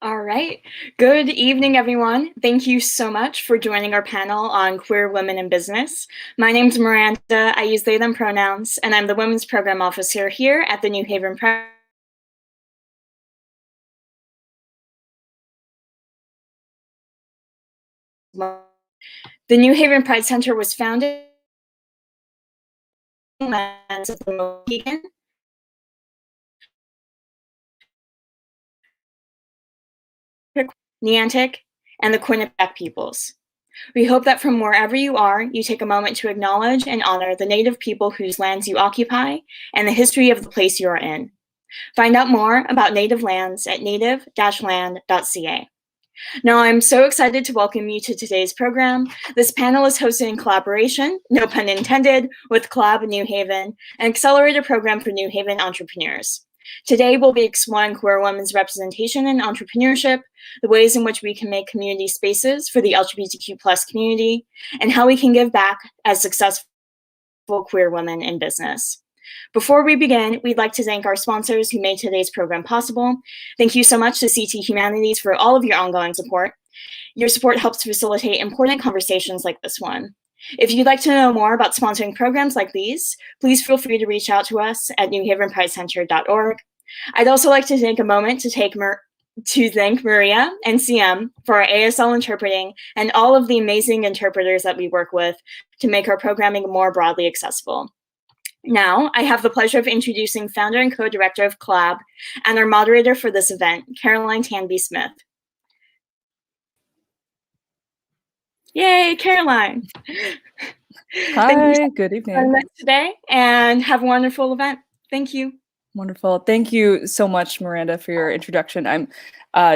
All right. Good evening, everyone. Thank you so much for joining our panel on queer women in business. My name's Miranda. I use they, them pronouns, and I'm the Women's Program Officer here at the New Haven Pride. The New Haven Pride Center was founded in the Neantic, and the Quinnipiac peoples. We hope that from wherever you are, you take a moment to acknowledge and honor the Native people whose lands you occupy and the history of the place you are in. Find out more about Native lands at native-land.ca. Now, I'm so excited to welcome you to today's program. This panel is hosted in collaboration, no pun intended, with Collab New Haven, an accelerator program for New Haven entrepreneurs. Today, we'll be exploring queer women's representation in entrepreneurship, the ways in which we can make community spaces for the LGBTQ+ community, and how we can give back as successful queer women in business. Before we begin, we'd like to thank our sponsors who made today's program possible. Thank you so much to CT Humanities for all of your ongoing support. Your support helps facilitate important conversations like this one. If you'd like to know more about sponsoring programs like these, please feel free to reach out to us at newhavenpridecenter.org. I'd also like to take a moment to thank Maria and CM for our ASL interpreting and all of the amazing interpreters that we work with to make our programming more broadly accessible. Now, I have the pleasure of introducing founder and co-director of Collab and our moderator for this event, Caroline Tanby Smith. Yay, Caroline. Hi, good evening. Today, and have a wonderful event. Thank you. Wonderful. Thank you so much, Miranda, for your introduction. I'm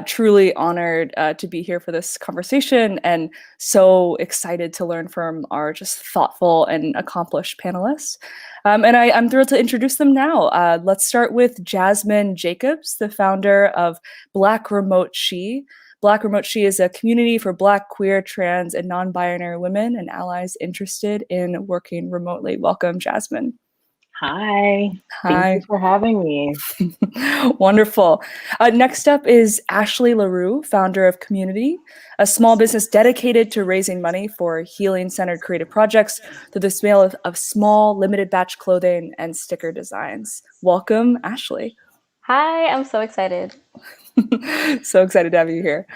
truly honored to be here for this conversation and so excited to learn from our just thoughtful and accomplished panelists. And I'm thrilled to introduce them now. Let's start with Jasmine Jacobs, the founder of Black Remote She. Black Remote She is a community for Black, queer, trans, and non-binary women and allies interested in working remotely. Welcome, Jasmine. Hi. Thank you for having me. Wonderful. Next up is Ashley LaRue, founder of Community, a small business dedicated to raising money for healing-centered creative projects through the sale of small, limited batch clothing and sticker designs. Welcome, Ashley. Hi, I'm so excited. So excited to have you here.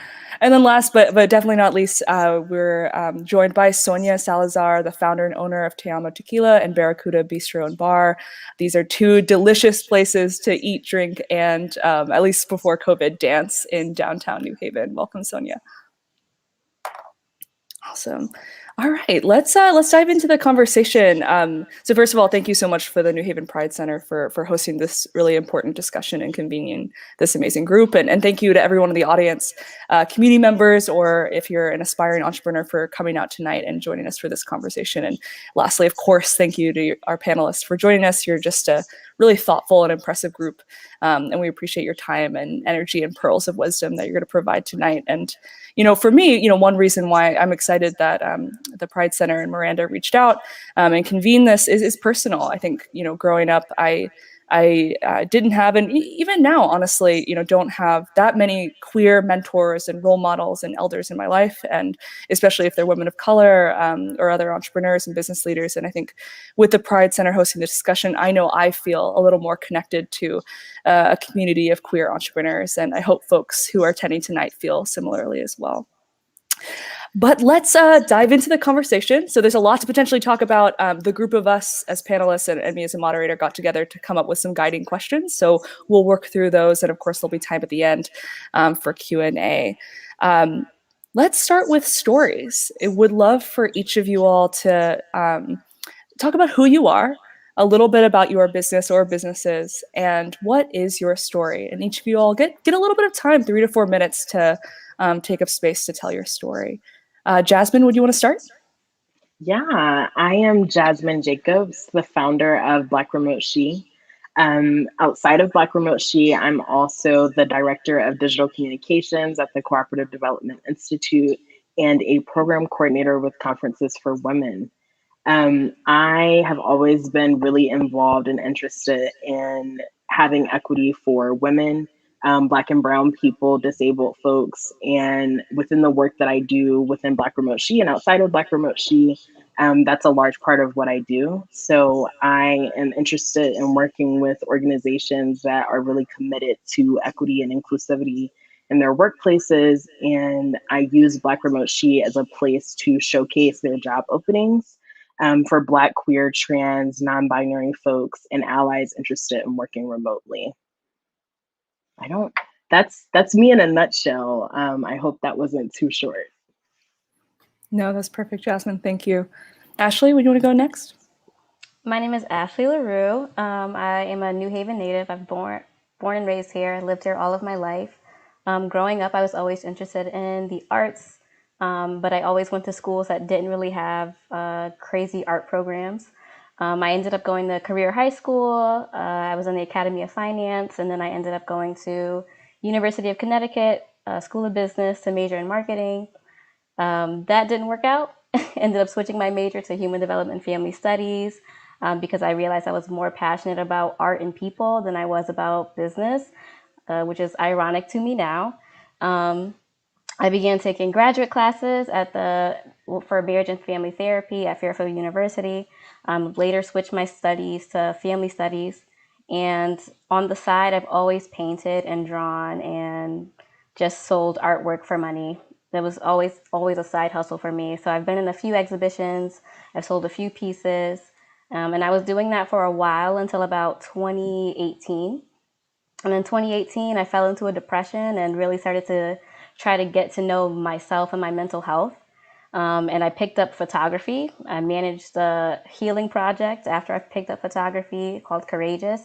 And then last, but definitely not least, we're joined by Sonia Salazar, the founder and owner of Te Amo Tequila and Barracuda Bistro and Bar. These are two delicious places to eat, drink, and at least before COVID, dance in downtown New Haven. Welcome, Sonia. Awesome. All right, let's dive into the conversation. So first of all, thank you so much for the New Haven Pride Center for hosting this really important discussion and convening this amazing group. And thank you to everyone in the audience, community members, or if you're an aspiring entrepreneur for coming out tonight and joining us for this conversation. And lastly, of course, thank you to our panelists for joining us. You're just a really thoughtful and impressive group. And we appreciate your time and energy and pearls of wisdom that you're going to provide tonight. And, for me, one reason why I'm excited that the Pride Center and Miranda reached out and convened this is personal. I think, growing up, I didn't have, and even now, honestly, don't have that many queer mentors and role models and elders in my life, and especially if they're women of color or other entrepreneurs and business leaders. And I think with the Pride Center hosting the discussion, I know I feel a little more connected to a community of queer entrepreneurs, and I hope folks who are attending tonight feel similarly as well. But let's dive into the conversation. So there's a lot to potentially talk about. The group of us as panelists and me as a moderator got together to come up with some guiding questions. So we'll work through those. And of course, there'll be time at the end for Q&A. Let's start with stories. I would love for each of you all to talk about who you are, a little bit about your business or businesses, and what is your story. And each of you all get a little bit of time, 3 to 4 minutes to take up space to tell your story. Jasmine, would you want to start? Yeah, I am Jasmine Jacobs, the founder of Black Remote She. Outside of Black Remote She, I'm also the director of digital communications at the Cooperative Development Institute and a program coordinator with Conferences for Women. I have always been really involved and interested in having equity for women, Black and brown people, disabled folks. And within the work that I do within Black Remote She and outside of Black Remote She, that's a large part of what I do. So I am interested in working with organizations that are really committed to equity and inclusivity in their workplaces. And I use Black Remote She as a place to showcase their job openings for Black, queer, trans, non-binary folks and allies interested in working remotely. That's me in a nutshell. I hope that wasn't too short. No, that's perfect, Jasmine. Thank you. Ashley, would you want to go next? My name is Ashley LaRue. I am a New Haven native. I'm born and raised here. I lived here all of my life. Growing up, I was always interested in the arts, but I always went to schools that didn't really have crazy art programs. I ended up going to career high school. I was in the Academy of Finance, and then I ended up going to University of Connecticut, School of Business to major in marketing. That didn't work out. Ended up switching my major to Human Development and Family Studies because I realized I was more passionate about art and people than I was about business, which is ironic to me now. I began taking graduate classes for marriage and family therapy at Fairfield University. Later switched my studies to family studies. And on the side, I've always painted and drawn and just sold artwork for money. That was always a side hustle for me. So I've been in a few exhibitions. I've sold a few pieces. And I was doing that for a while until about 2018. And in 2018, I fell into a depression and really started to try to get to know myself and my mental health. And I picked up photography. I managed a healing project after I picked up photography called Courageous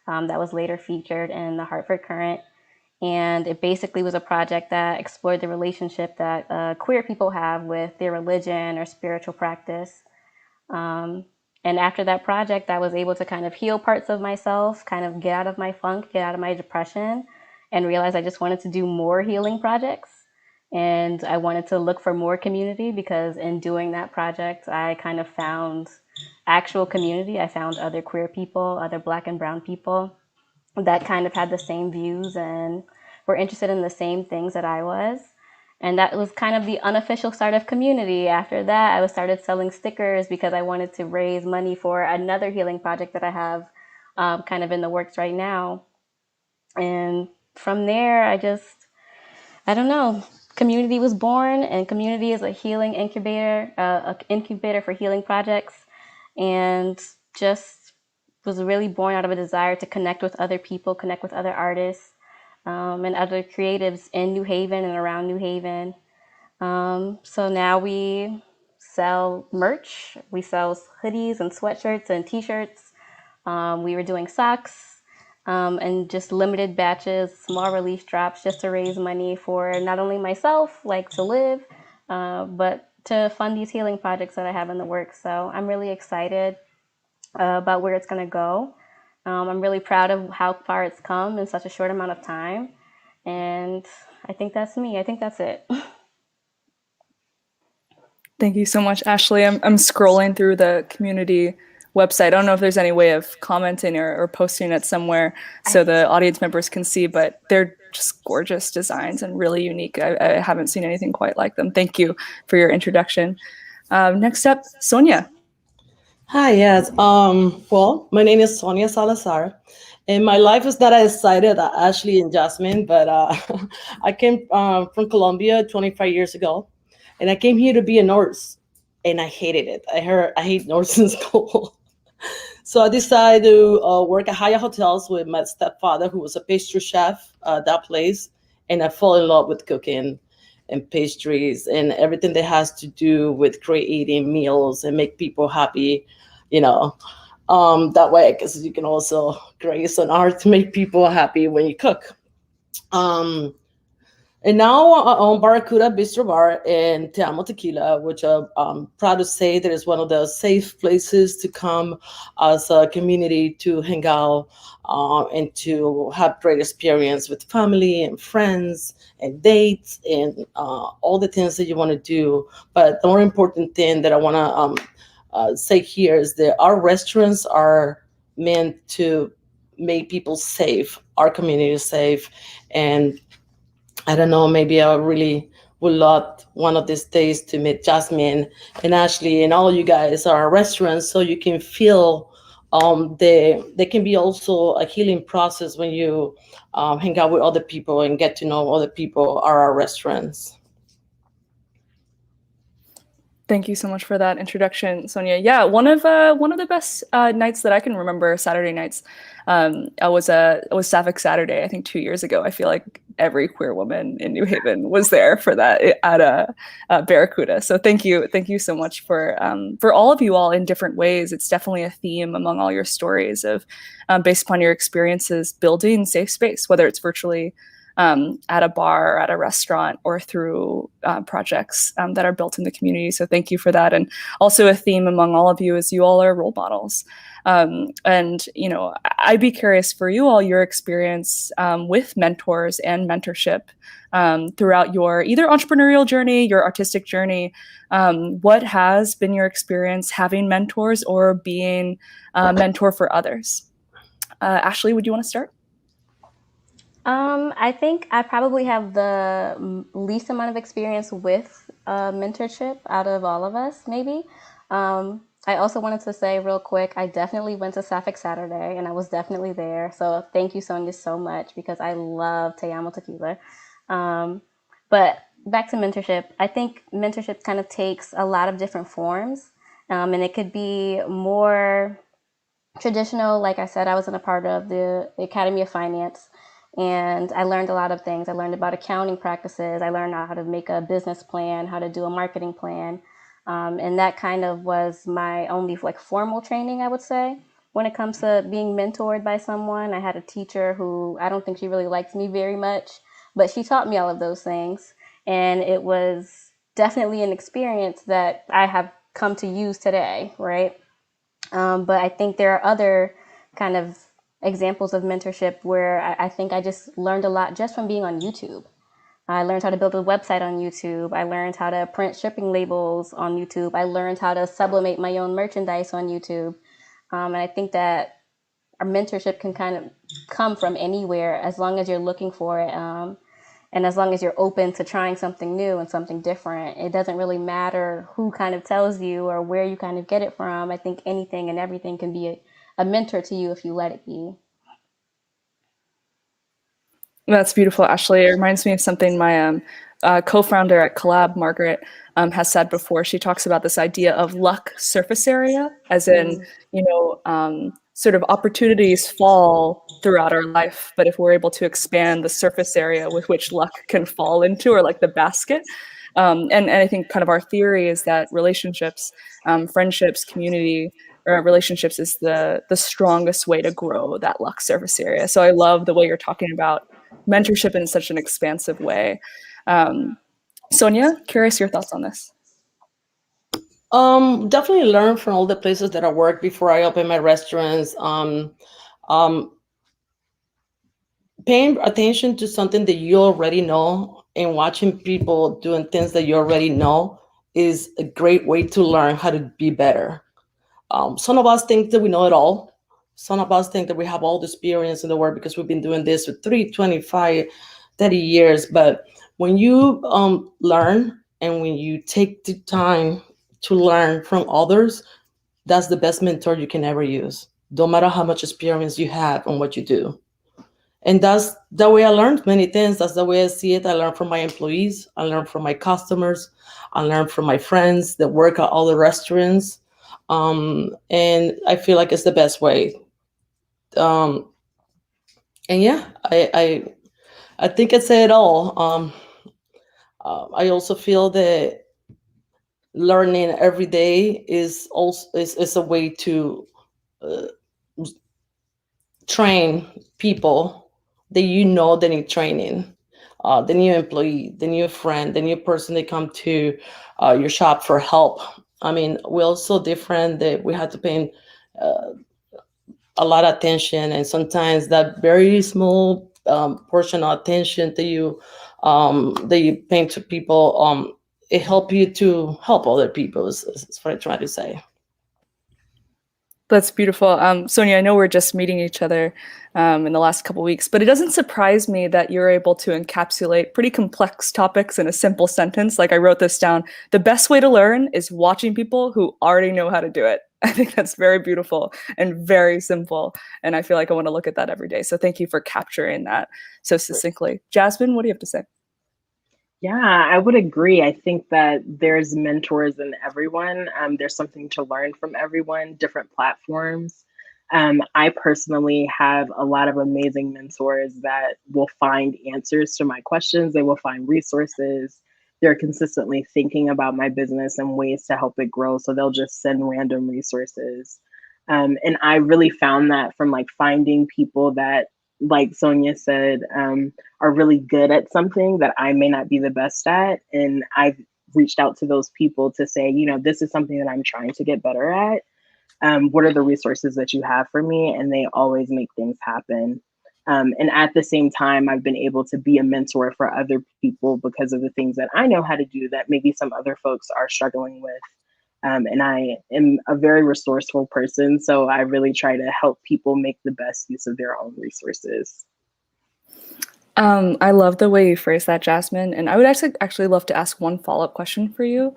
that was later featured in the Hartford Current. And it basically was a project that explored the relationship that queer people have with their religion or spiritual practice. And after that project, I was able to kind of heal parts of myself, kind of get out of my funk, get out of my depression, and realize I just wanted to do more healing projects. And I wanted to look for more community because in doing that project, I kind of found actual community. I found other queer people, other Black and brown people that kind of had the same views and were interested in the same things that I was. And that was kind of the unofficial start of community. After that, I started selling stickers because I wanted to raise money for another healing project that I have kind of in the works right now. And from there, I don't know, community was born, and community is a healing incubator, an incubator for healing projects, and just was really born out of a desire to connect with other people, connect with other artists, and other creatives in New Haven and around New Haven. So now we sell merch. We sell hoodies and sweatshirts and t-shirts. We were doing socks and just limited batches, small release drops just to raise money for not only myself, like to live, but to fund these healing projects that I have in the works. So I'm really excited about where it's going to go. I'm really proud of how far it's come in such a short amount of time. And I think that's me. I think that's it. Thank you so much, Ashley. I'm scrolling through the community website. I don't know if there's any way of commenting or posting it somewhere so the audience members can see, but they're just gorgeous designs and really unique. I haven't seen anything quite like them. Thank you for your introduction. Next up, Sonia. Hi, yes. Well, my name is Sonia Salazar, and my life is not as excited as Ashley and Jasmine, but I came from Colombia 25 years ago, and I came here to be a nurse, and I hated it. I hate nursing school. So I decided to work at Hyatt Hotels with my stepfather, who was a pastry chef at that place, and I fell in love with cooking and pastries and everything that has to do with creating meals and make people happy, that way, because you can also create some art to make people happy when you cook. And now I own Barracuda Bistro Bar and Te Amo Tequila, which I'm proud to say that is one of the safe places to come as a community to hang out and to have great experience with family and friends and dates and all the things that you want to do. But the more important thing that I want to say here is that our restaurants are meant to make people safe, our community safe. And I don't know, maybe I really would love one of these days to meet Jasmine and Ashley and all you guys are restaurants, so you can feel they can be also a healing process when you hang out with other people and get to know other people are our restaurants. Thank you so much for that introduction, Sonia. Yeah, one of the best nights that I can remember, Saturday nights. I was Sapphic Saturday, I think 2 years ago. I feel like every queer woman in New Haven was there for that at Barracuda. So thank you so much for all of you all in different ways. It's definitely a theme among all your stories of based upon your experiences building safe space, whether it's virtually at a bar or at a restaurant or through projects that are built in the community. So thank you for that. And also a theme among all of you is you all are role models. And, you know, I'd be curious for you all, your experience with mentors and mentorship throughout your either entrepreneurial journey, your artistic journey. What has been your experience having mentors or being a mentor for others? Ashley, would you want to start? I think I probably have the least amount of experience with mentorship out of all of us, maybe. I also wanted to say real quick, I definitely went to Sapphic Saturday and I was definitely there. So thank you, Sonia, so much because I love Te Amo Tequila. But back to mentorship, I think mentorship kind of takes a lot of different forms and it could be more traditional. Like I said, I was in a part of the Academy of Finance. And I learned a lot of things. I learned about accounting practices. I learned how to make a business plan, how to do a marketing plan. And that kind of was my only like formal training, I would say. When it comes to being mentored by someone, I had a teacher who I don't think she really liked me very much, but she taught me all of those things. And it was definitely an experience that I have come to use today, right? But I think there are other kind of examples of mentorship where I think I just learned a lot just from being on YouTube. I learned how to build a website on YouTube. I learned how to print shipping labels on YouTube. I learned how to sublimate my own merchandise on YouTube. And I think that our mentorship can kind of come from anywhere as long as you're looking for it. And as long as you're open to trying something new and something different. It doesn't really matter who kind of tells you or where you kind of get it from. I think anything and everything can be a mentor to you if you let it be. That's beautiful, Ashley. It reminds me of something my co-founder at Collab, Margaret, has said before. She talks about this idea of luck surface area, as in, you know, sort of opportunities fall throughout our life, but if we're able to expand the surface area with which luck can fall into, or like the basket. And I think kind of our theory is that relationships, friendships, community, relationships is the strongest way to grow that luck surface area. So I love the way you're talking about mentorship in such an expansive way. Sonia, curious your thoughts on this. Definitely learn from all the places that I work before I open my restaurants. Paying attention to something that you already know and watching people doing things that you already know is a great way to learn how to be better. Some of us think that we know it all. Some of us think that we have all the experience in the world because we've been doing this for 25, 30 years. But when you learn and when you take the time to learn from others, that's the best mentor you can ever use. No matter how much experience you have on what you do. And that's the way I learned many things. That's the way I see it. I learned from my employees. I learned from my customers. I learned from my friends that work at all the restaurants. And I feel like it's the best way. And yeah, I think I say it all. I also feel that learning every day is also is a way to train people that you know that need training. The new employee, the new friend, the new person that come to your shop for help. I mean, we're all so different that we have to pay a lot of attention, and sometimes that very small portion of attention that you pay to people, it help you to help other people. Is what I try to say. That's beautiful. Sonia, I know we're just meeting each other in the last couple weeks, but it doesn't surprise me that you're able to encapsulate pretty complex topics in a simple sentence. Like I wrote this down. The best way to learn is watching people who already know how to do it. I think that's very beautiful and very simple. And I feel like I want to look at that every day. So thank you for capturing that so succinctly. Jasmine, what do you have to say? Yeah, I would agree. I think that there's mentors in everyone. There's something to learn from everyone, different platforms. I personally have a lot of amazing mentors that will find answers to my questions. They will find resources. They're consistently thinking about my business and ways to help it grow. So they'll just send random resources. And I really found that from like finding people that, like Sonia said, are really good at something that I may not be the best at. And I've reached out to those people to say, you know, this is something that I'm trying to get better at. What are the resources that you have for me? And they always make things happen. And at the same time, I've been able to be a mentor for other people because of the things that I know how to do that maybe some other folks are struggling with. And I am a very resourceful person, so I really try to help people make the best use of their own resources. I love the way you phrase that, Jasmine. And I would actually love to ask one follow-up question for you.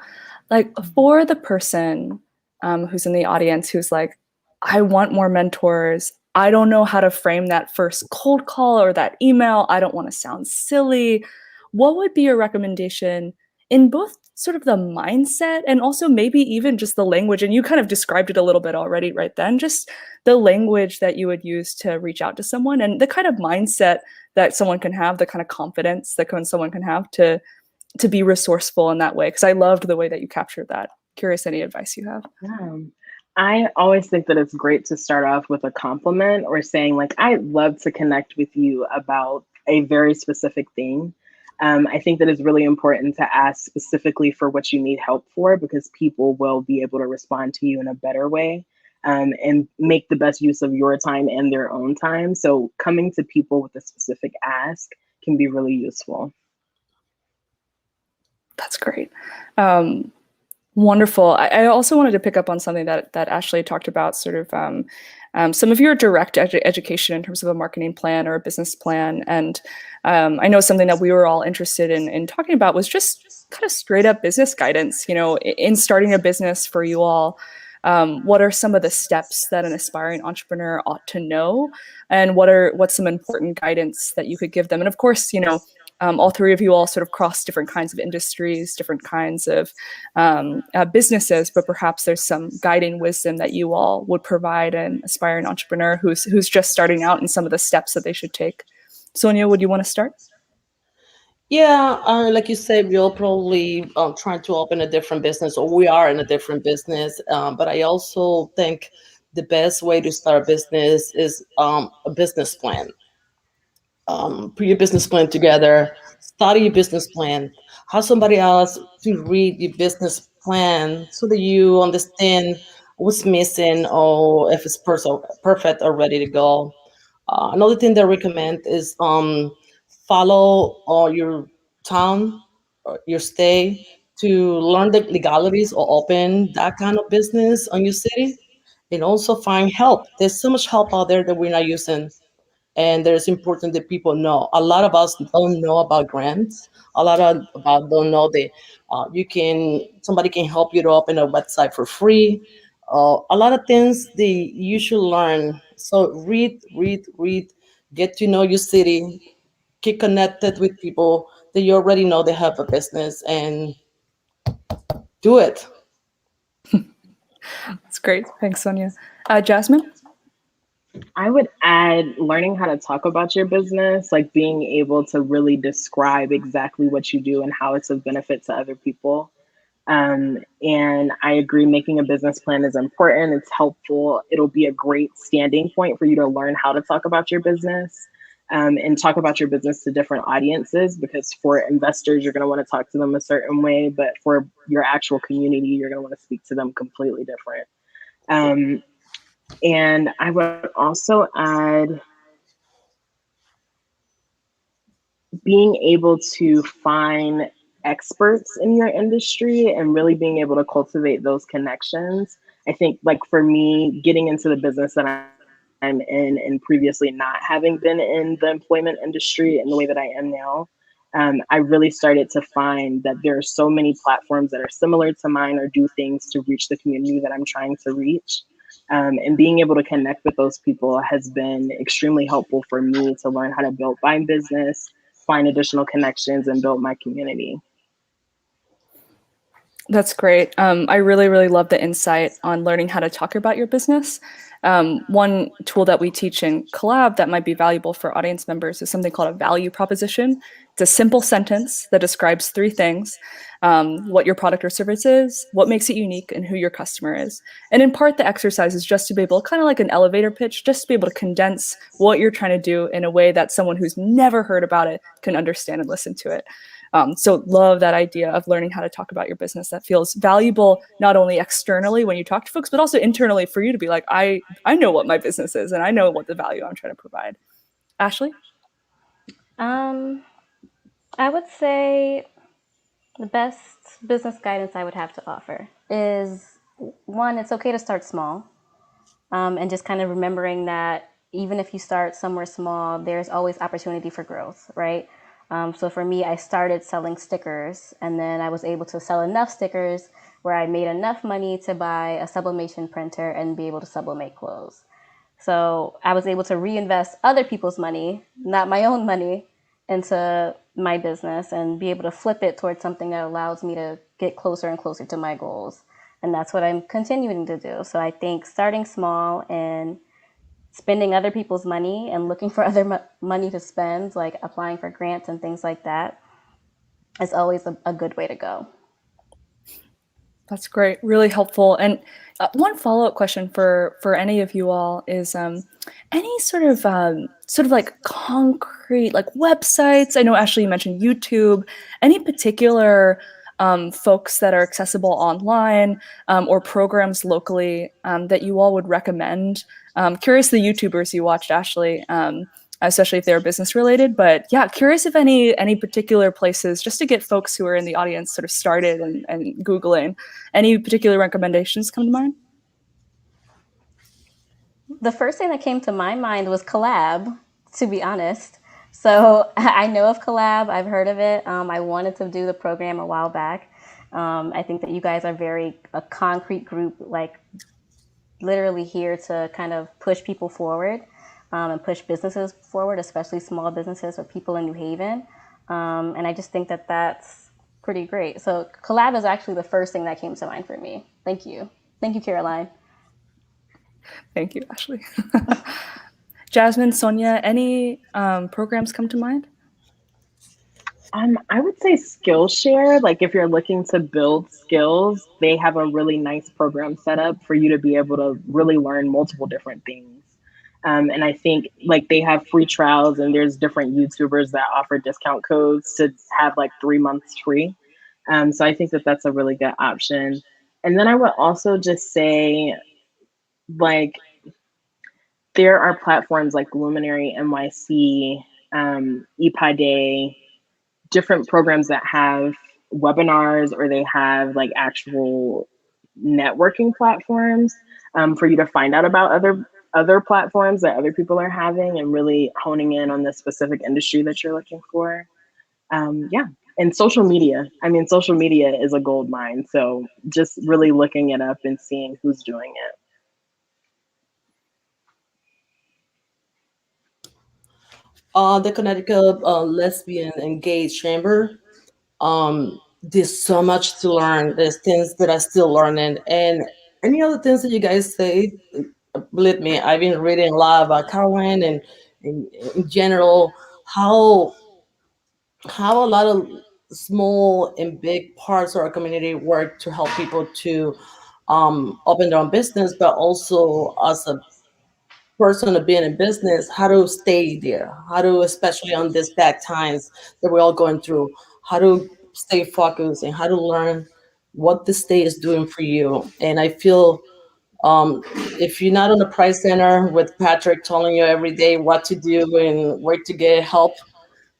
Like for the person who's in the audience who's like, I want more mentors. I don't know how to frame that first cold call or that email. I don't want to sound silly. What would be your recommendation in both sort of the mindset and also maybe even just the language? And you kind of described it a little bit already right then, just the language that you would use to reach out to someone and the kind of mindset that someone can have, the kind of confidence that someone can have to be resourceful in that way. Because I loved the way that you captured that. Curious any advice you have. Yeah. I always think that it's great to start off with a compliment or saying like, I'd love to connect with you about a very specific thing. I think that it's really important to ask specifically for what you need help for, because people will be able to respond to you in a better way and make the best use of your time and their own time. So coming to people with a specific ask can be really useful. That's great. Wonderful. I also wanted to pick up on something that Ashley talked about, sort of some of your direct education in terms of a marketing plan or a business plan. And I know something that we were all interested in talking about was just kind of straight up business guidance. You know, in starting a business for you all, what are some of the steps that an aspiring entrepreneur ought to know, and what's some important guidance that you could give them? And of course, you know, all three of you all sort of cross different kinds of industries, different kinds of businesses, but perhaps there's some guiding wisdom that you all would provide an aspiring entrepreneur who's just starting out and some of the steps that they should take. Sonia, would you want to start? Yeah, like you said, we're probably trying to open a different business, or we are in a different business. But I also think the best way to start a business is a business plan. Put your business plan together, study your business plan, have somebody else to read your business plan so that you understand what's missing or if it's perfect or ready to go. Another thing that I recommend is follow your town or your state to learn the legalities or open that kind of business on your city, and also find help. There's so much help out there that we're not using, and there's important that people know. A lot of us don't know about grants. A lot of about don't know that somebody can help you to open a website for free. A lot of things that you should learn. So read, get to know your city, get connected with people that you already know they have a business, and do it. That's great. Thanks, Sonia. Jasmine? I would add learning how to talk about your business, like being able to really describe exactly what you do and how it's of benefit to other people. And I agree, making a business plan is important. It's helpful. It'll be a great standing point for you to learn how to talk about your business and talk about your business to different audiences, because for investors, you're going to want to talk to them a certain way, but for your actual community, you're going to want to speak to them completely different. And I would also add being able to find experts in your industry and really being able to cultivate those connections. I think like for me, getting into the business that I'm in and previously not having been in the employment industry in the way that I am now, I really started to find that there are so many platforms that are similar to mine or do things to reach the community that I'm trying to reach. And being able to connect with those people has been extremely helpful for me to learn how to build my business, find additional connections, and build my community. That's great. I really, really love the insight on learning how to talk about your business. One tool that we teach in Collab that might be valuable for audience members is something called a value proposition. It's a simple sentence that describes three things: what your product or service is, what makes it unique, and who your customer is. And in part, the exercise is just to be able, kind of like an elevator pitch, just to be able to condense what you're trying to do in a way that someone who's never heard about it can understand and listen to it. So love that idea of learning how to talk about your business. That feels valuable, not only externally when you talk to folks, but also internally for you to be like, I know what my business is and I know what the value I'm trying to provide. Ashley? I would say the best business guidance I would have to offer is, one, it's okay to start small, and just kind of remembering that even if you start somewhere small, there's always opportunity for growth, right? So for me, I started selling stickers, and then I was able to sell enough stickers where I made enough money to buy a sublimation printer and be able to sublimate clothes. So I was able to reinvest other people's money, not my own money, into my business and be able to flip it towards something that allows me to get closer and closer to my goals. And that's what I'm continuing to do. So I think starting small and spending other people's money and looking for other money to spend, like applying for grants and things like that, is always a good way to go. That's great, really helpful. And one follow-up question for any of you all is any sort of like concrete like websites. I know Ashley, you mentioned YouTube. Any particular folks that are accessible online or programs locally that you all would recommend? Curious the YouTubers you watched, Ashley. Especially if they're business related, but yeah, curious if any particular places, just to get folks who are in the audience sort of started and Googling, any particular recommendations come to mind? The first thing that came to my mind was Collab, to be honest. So I know of Collab, I've heard of it. I wanted to do the program a while back. I think that you guys are a concrete group, like literally here to kind of push people forward. And push businesses forward, especially small businesses or people in New Haven. And I just think that that's pretty great. So Collab is actually the first thing that came to mind for me. Thank you. Thank you, Caroline. Thank you, Ashley. Jasmine, Sonia, any programs come to mind? I would say Skillshare. Like if you're looking to build skills, they have a really nice program set up for you to be able to really learn multiple different things. And I think like they have free trials and there's different YouTubers that offer discount codes to have like 3 months free. So I think that that's a really good option. And then I would also just say like there are platforms like Luminary NYC, EPI Day, different programs that have webinars or they have like actual networking platforms for you to find out about other platforms that other people are having and really honing in on the specific industry that you're looking for. Yeah. And social media. I mean, social media is a gold mine. So just really looking it up and seeing who's doing it. The Connecticut Lesbian and Gay Chamber. There's so much to learn. There's things that I'm still learning. And any other things that you guys say, believe me, I've been reading a lot about Caroline and in general, how a lot of small and big parts of our community work to help people to open their own business, but also as a person to being in business, how to stay there, how to, especially on these bad times that we're all going through, how to stay focused and how to learn what the state is doing for you. And I feel if you're not on the Price Center with Patrick telling you every day what to do and where to get help,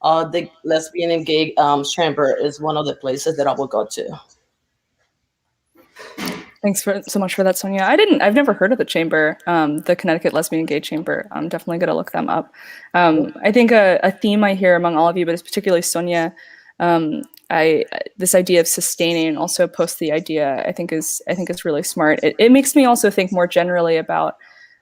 the Lesbian and Gay Chamber is one of the places that I will go to. Thanks so much for that, Sonia. I've never heard of the chamber, the Connecticut Lesbian Gay Chamber. I'm definitely going to look them up. I think a theme I hear among all of you, but it's particularly Sonia, this idea of sustaining, also post the idea, I think is really smart. It makes me also think more generally about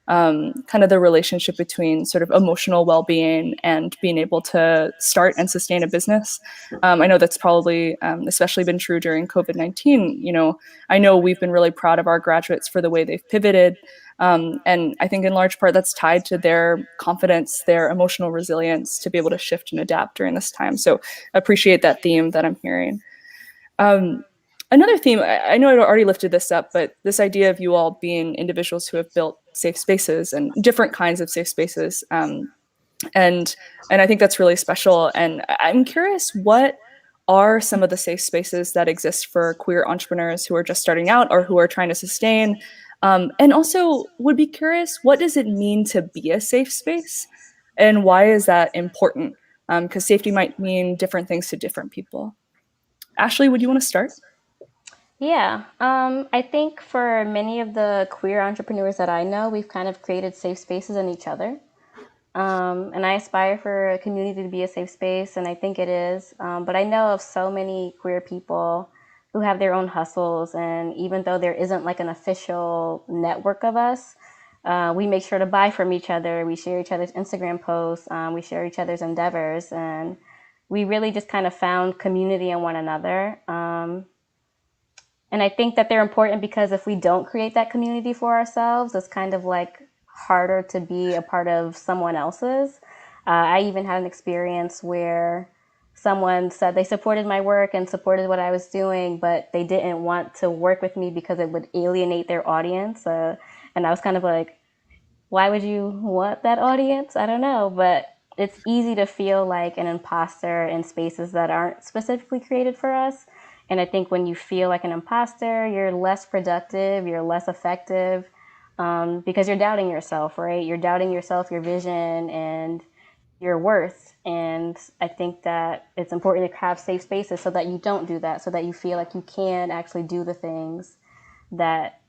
kind of the relationship between sort of emotional well-being and being able to start and sustain a business. I know that's probably especially been true during COVID-19. You know, I know we've been really proud of our graduates for the way they've pivoted. And I think in large part that's tied to their confidence, their emotional resilience to be able to shift and adapt during this time. So appreciate that theme that I'm hearing. Another theme, I know I already lifted this up, but this idea of you all being individuals who have built safe spaces and different kinds of safe spaces. And I think that's really special. And I'm curious, what are some of the safe spaces that exist for queer entrepreneurs who are just starting out or who are trying to sustain? And also would be curious, what does it mean to be a safe space? And why is that important? Because safety might mean different things to different people. Ashley, would you want to start? Yeah, I think for many of the queer entrepreneurs that I know, we've kind of created safe spaces in each other. And I aspire for a community to be a safe space, and I think it is. But I know of so many queer people who have their own hustles, and even though there isn't like an official network of us, we make sure to buy from each other. We share each other's Instagram posts. We share each other's endeavors, and we really just kind of found community in one another. And I think that they're important because if we don't create that community for ourselves, it's kind of like harder to be a part of someone else's. I even had an experience where someone said they supported my work and supported what I was doing, but they didn't want to work with me because it would alienate their audience. And I was kind of like, why would you want that audience? I don't know, but it's easy to feel like an imposter in spaces that aren't specifically created for us. And I think when you feel like an imposter, you're less productive, you're less effective, because you're doubting yourself, right? You're doubting yourself, your vision, and your worth. And I think that it's important to have safe spaces so that you don't do that, so that you feel like you can actually do the things that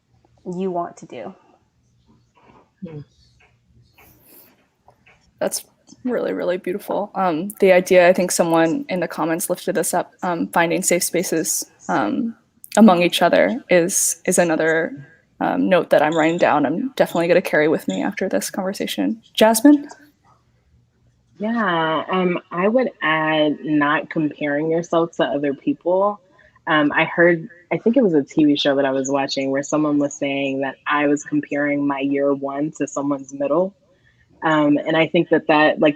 you want to do. That's really, really beautiful. The idea, I think someone in the comments lifted this up, finding safe spaces among each other is another note that I'm writing down. I'm definitely going to carry with me after this conversation. Jasmine? Yeah, I would add not comparing yourself to other people. I think it was a TV show that I was watching where someone was saying that I was comparing my year one to someone's middle. And I think that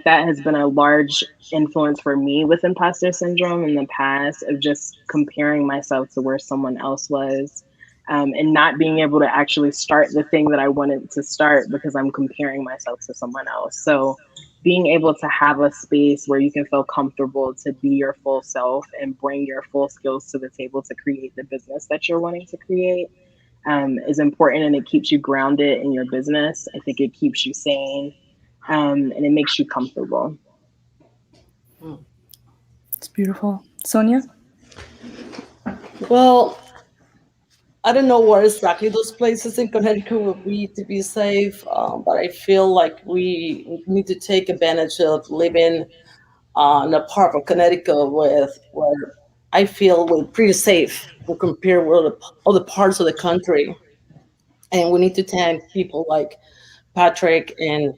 has been a large influence for me with imposter syndrome in the past, of just comparing myself to where someone else was, and not being able to actually start the thing that I wanted to start because I'm comparing myself to someone else. So being able to have a space where you can feel comfortable to be your full self and bring your full skills to the table to create the business that you're wanting to create is important, and it keeps you grounded in your business. I think it keeps you sane. And it makes you comfortable. It's beautiful. Sonia? Well, I don't know where exactly those places in Connecticut will be to be safe, but I feel like we need to take advantage of living in a part of Connecticut where I feel we're pretty safe when compared with other parts of the country. And we need to thank people like Patrick and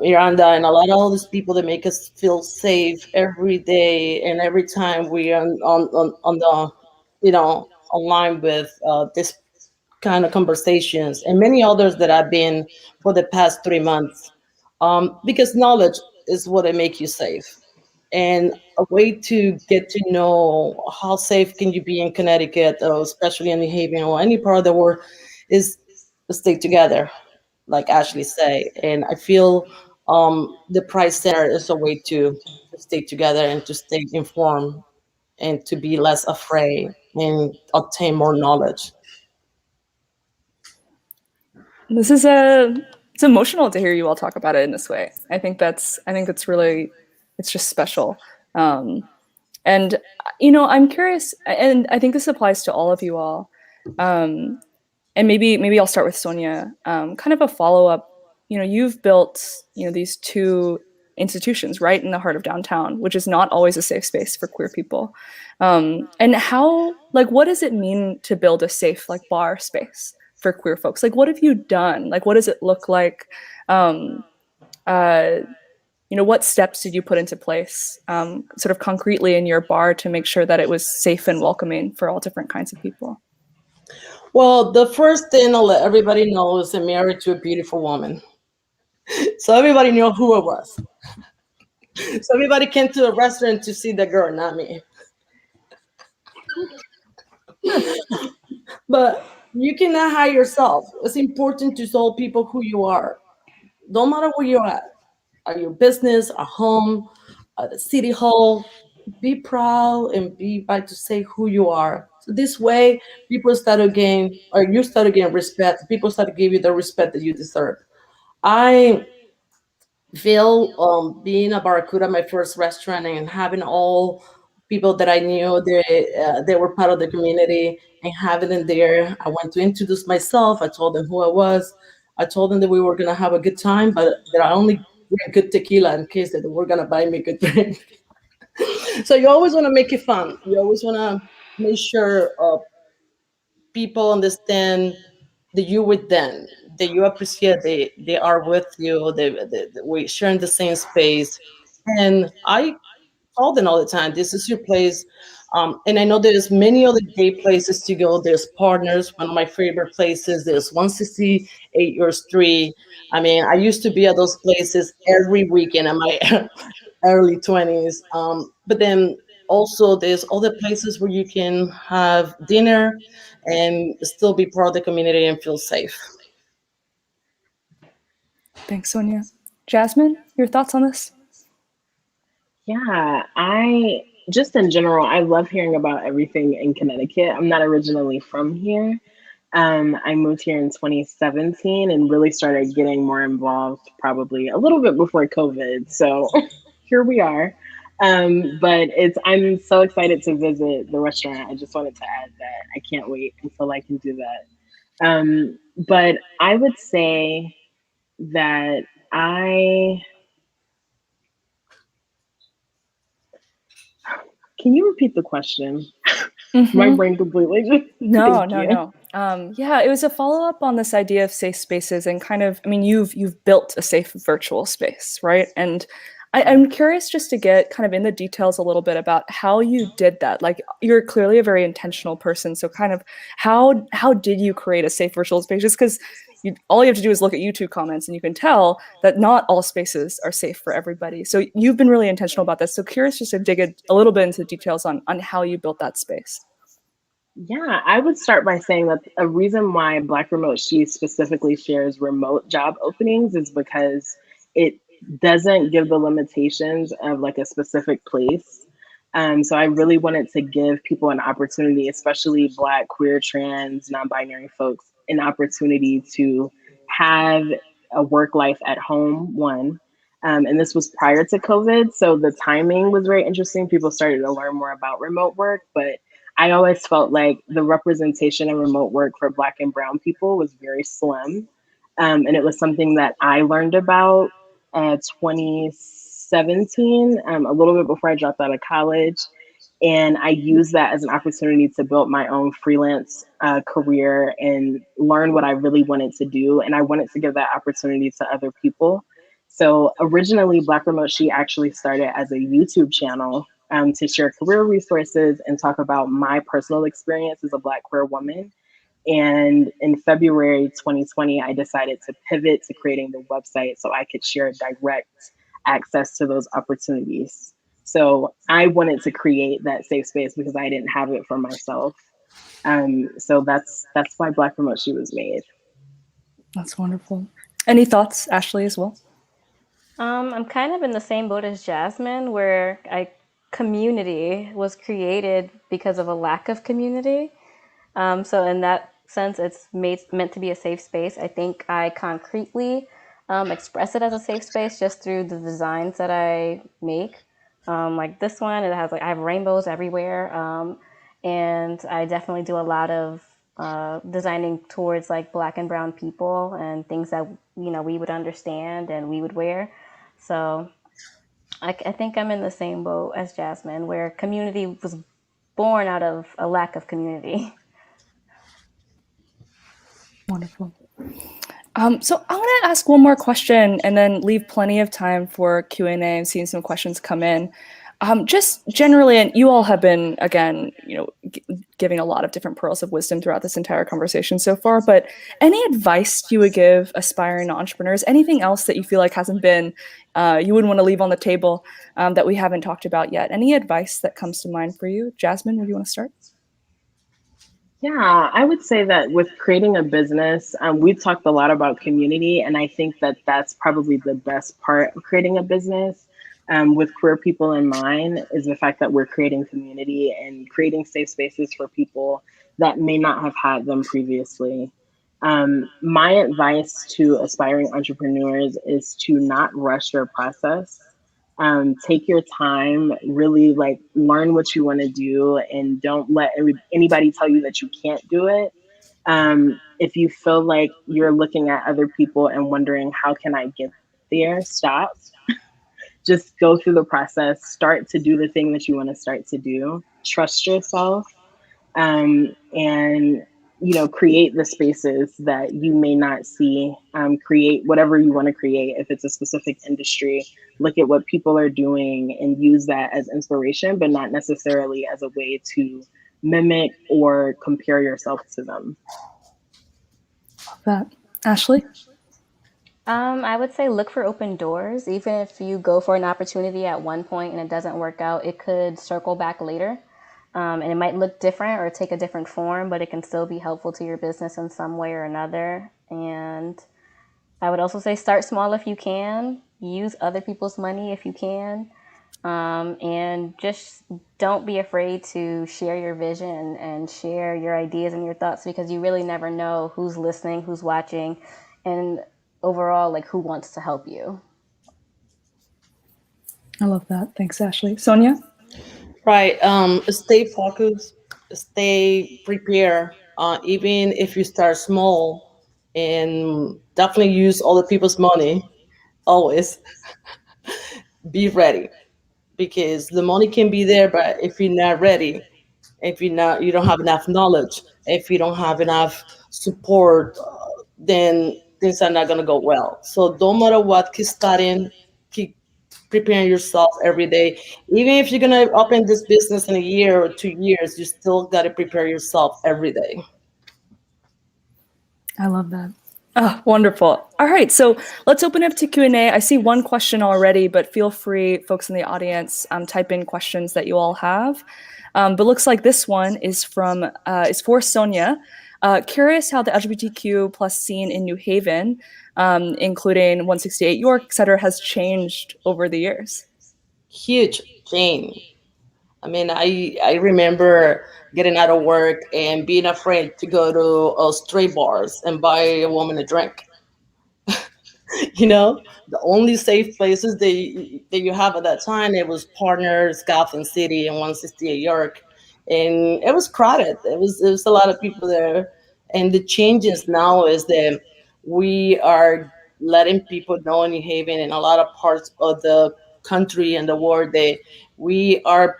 Miranda and a lot of all these people that make us feel safe every day and every time we are on the, online with this kind of conversations and many others that I've been for the past 3 months. Because knowledge is what it makes you safe. And a way to get to know how safe can you be in Connecticut, or especially in New Haven or any part of the world, is to stay together, like Ashley say. And I feel the Pride Center is a way to stay together and to stay informed and to be less afraid and obtain more knowledge. It's emotional to hear you all talk about it in this way. I think that's really, it's just special. And I'm curious, and I think this applies to all of you all. And maybe I'll start with Sonia. Kind of a follow-up. You've built, these two institutions right in the heart of downtown, which is not always a safe space for queer people. And what does it mean to build a safe, bar space for queer folks? What have you done? What does it look like? What steps did you put into place, sort of concretely in your bar to make sure that it was safe and welcoming for all different kinds of people? Well, the first thing I'll let everybody know is I'm married to a beautiful woman. So everybody knew who I was. So everybody came to the restaurant to see the girl, not me. But you cannot hide yourself. It's important to tell people who you are. No matter where you're at. At your business, at home, at the city hall, be proud and be proud to say who you are. So this way, people start again, or you start again respect. People start to give you the respect that you deserve. I feel being a Barracuda, my first restaurant, and having all people that I knew, they were part of the community, and having them there. I went to introduce myself. I told them who I was. I told them that we were gonna have a good time, but that I only drink good tequila in case that they were gonna buy me good drink. So you always want to make it fun. You always want to make sure people understand that you with them, that you appreciate they are with you, we sharing the same space. And I tell them all the time, this is your place. And I know there's many other gay places to go. There's Partners, one of my favorite places. There's 168 Your Street. I mean, I used to be at those places every weekend in my early 20s. But then also there's other places where you can have dinner and still be part of the community and feel safe. Thanks, Sonia. Jasmine, your thoughts on this? Yeah, I just in general, I love hearing about everything in Connecticut. I'm not originally from here. I moved here in 2017 and really started getting more involved probably a little bit before COVID. So here we are. But I'm so excited to visit the restaurant. I just wanted to add that I can't wait until I can do that. But I would say that can you repeat the question? Mm-hmm. My brain completely just. No. Yeah, it was a follow-up on this idea of safe spaces and kind of, I mean, you've built a safe virtual space, right? And I'm curious just to get kind of in the details a little bit about how you did that. You're clearly a very intentional person, so kind of how did you create a safe virtual space? Just because all you have to do is look at YouTube comments and you can tell that not all spaces are safe for everybody. So you've been really intentional about this. So curious just to dig a little bit into the details on how you built that space. Yeah, I would start by saying that a reason why Black Remote She specifically shares remote job openings is because it doesn't give the limitations of like a specific place. So I really wanted to give people an opportunity, especially Black, queer, trans, non-binary folks, an opportunity to have a work life at home, one. And this was prior to COVID. So the timing was very interesting. People started to learn more about remote work, but I always felt like the representation of remote work for Black and Brown people was very slim. And it was something that I learned about 2017, a little bit before I dropped out of college. And I used that as an opportunity to build my own freelance career and learn what I really wanted to do. And I wanted to give that opportunity to other people. So originally, Black Remote She actually started as a YouTube channel to share career resources and talk about my personal experience as a Black queer woman. And in February 2020, I decided to pivot to creating the website so I could share direct access to those opportunities. So I wanted to create that safe space because I didn't have it for myself. So that's why Black Remote She was made. That's wonderful. Any thoughts, Ashley, as well? I'm kind of in the same boat as Jasmine, where community was created because of a lack of community. So in that sense, it's meant to be a safe space. I think I concretely express it as a safe space just through the designs that I make. Like this one, it has I have rainbows everywhere. And I definitely do a lot of designing towards like Black and brown people and things that, you know, we would understand and we would wear. So I think I'm in the same boat as Jasmine, where community was born out of a lack of community. Wonderful. So I want to ask one more question and then leave plenty of time for Q&A. I'm seeing some questions come in. Just generally, and you all have been, again, giving a lot of different pearls of wisdom throughout this entire conversation so far, but any advice you would give aspiring entrepreneurs, anything else that you feel like hasn't been, you wouldn't want to leave on the table that we haven't talked about yet? Any advice that comes to mind for you? Jasmine, would you want to start? Yeah, I would say that with creating a business, we've talked a lot about community, and I think that that's probably the best part of creating a business with queer people in mind is the fact that we're creating community and creating safe spaces for people that may not have had them previously. My advice to aspiring entrepreneurs is to not rush your process. Take your time, really like learn what you want to do, and don't let anybody tell you that you can't do it. If you feel like you're looking at other people and wondering, how can I get there? Stop. Just go through the process, start to do the thing that you want to start to do. Trust yourself, and create the spaces that you may not see. Create whatever you want to create. If it's a specific industry, look at what people are doing and use that as inspiration, but not necessarily as a way to mimic or compare yourself to them. Love that. Ashley? I would say look for open doors. Even if you go for an opportunity at one point and it doesn't work out, it could circle back later. And it might look different or take a different form, but it can still be helpful to your business in some way or another. And I would also say start small if you can. Use other people's money if you can. And just don't be afraid to share your vision and share your ideas and your thoughts, because you really never know who's listening, who's watching, and overall, like, who wants to help you. I love that. Thanks, Ashley. Sonia? Right. Stay focused, stay prepared. Even if you start small, and definitely use other people's money. Always be ready, because the money can be there, but if you're not ready, if you don't have enough knowledge, if you don't have enough support, then things are not gonna go well. So no matter what, keep studying, keep preparing yourself every day. Even if you're gonna open this business in a year or 2 years, you still gotta prepare yourself every day. I love that. Oh, wonderful. All right, so let's open up to Q&A. I see one question already, but feel free, folks in the audience, type in questions that you all have. But looks like this one is for Sonia. Curious how the LGBTQ plus scene in New Haven, including 168 York, et cetera, has changed over the years. Huge change. I mean, I remember getting out of work and being afraid to go to stray bars and buy a woman a drink. The only safe places that you have at that time, it was Partners, Gotham City, and 168 York, and it was crowded. It was a lot of people there, and the changes now is that we are letting people know in New Haven and a lot of parts of the country and the world that we are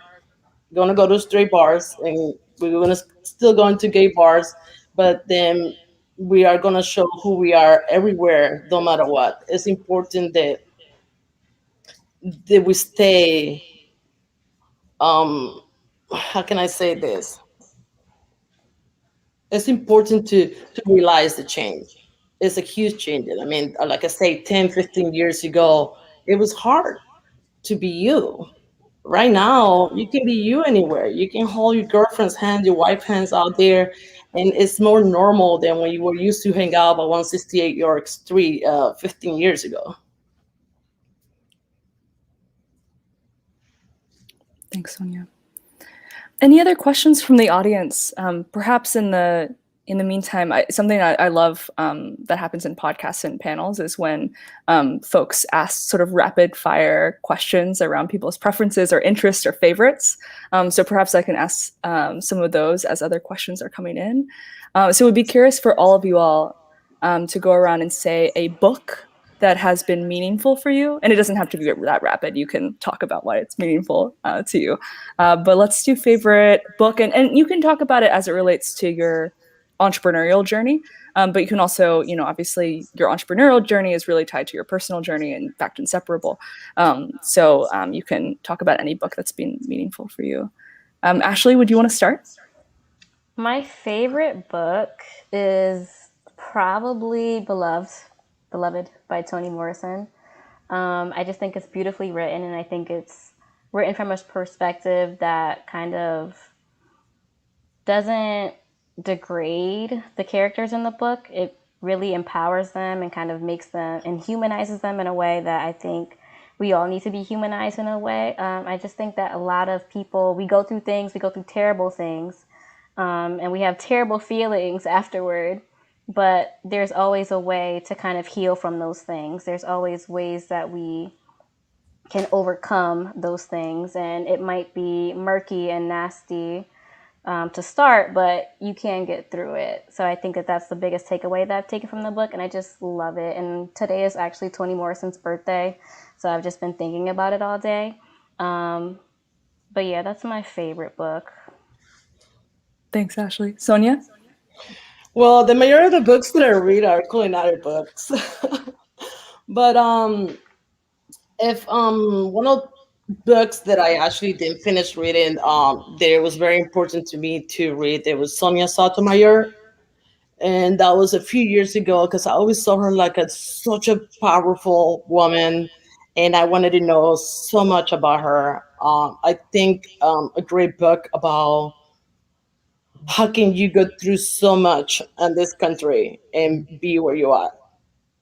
going to go to straight bars, and we're going to still go into gay bars, but then we are going to show who we are everywhere, no matter what. It's important that we stay, how can I say this? It's important to realize the change. It's a huge change. I mean, like I say, 10, 15 years ago, it was hard to be you. Right now, you can be you anywhere. You can hold your girlfriend's hand, your wife's hands out there, and it's more normal than when you were used to hang out at 168 York Street 15 years ago. Thanks, Sonia. Any other questions from the audience? Perhaps in the in the meantime, something I love that happens in podcasts and panels is when folks ask sort of rapid fire questions around people's preferences or interests or favorites. So perhaps I can ask some of those as other questions are coming in. So we'd be curious for all of you all to go around and say a book that has been meaningful for you. And it doesn't have to be that rapid. You can talk about why it's meaningful to you. But let's do favorite book. And you can talk about it as it relates to your entrepreneurial journey. But you can also, obviously your entrepreneurial journey is really tied to your personal journey and in fact inseparable. So you can talk about any book that's been meaningful for you. Ashley, would you want to start? My favorite book is probably Beloved by Toni Morrison. I just think it's beautifully written, and I think it's written from a perspective that kind of doesn't degrade the characters in the book. It really empowers them and kind of makes them and humanizes them in a way that I think we all need to be humanized in a way. I just think that a lot of people, we go through terrible things, and we have terrible feelings afterward, but there's always a way to kind of heal from those things. There's always ways that we can overcome those things, and it might be murky and nasty to start, but you can get through it. So I think that that's the biggest takeaway that I've taken from the book, and I just love it. And today is actually Toni Morrison's birthday, so I've just been thinking about it all day. But yeah, that's my favorite book. Thanks, Ashley. Sonia? Well, the majority of the books that I read are culinary books. But if one of books that I actually didn't finish reading, that was very important to me to read, it was Sonia Sotomayor. And that was a few years ago because I always saw her like such a powerful woman, and I wanted to know so much about her. I think a great book about how can you go through so much in this country and be where you are.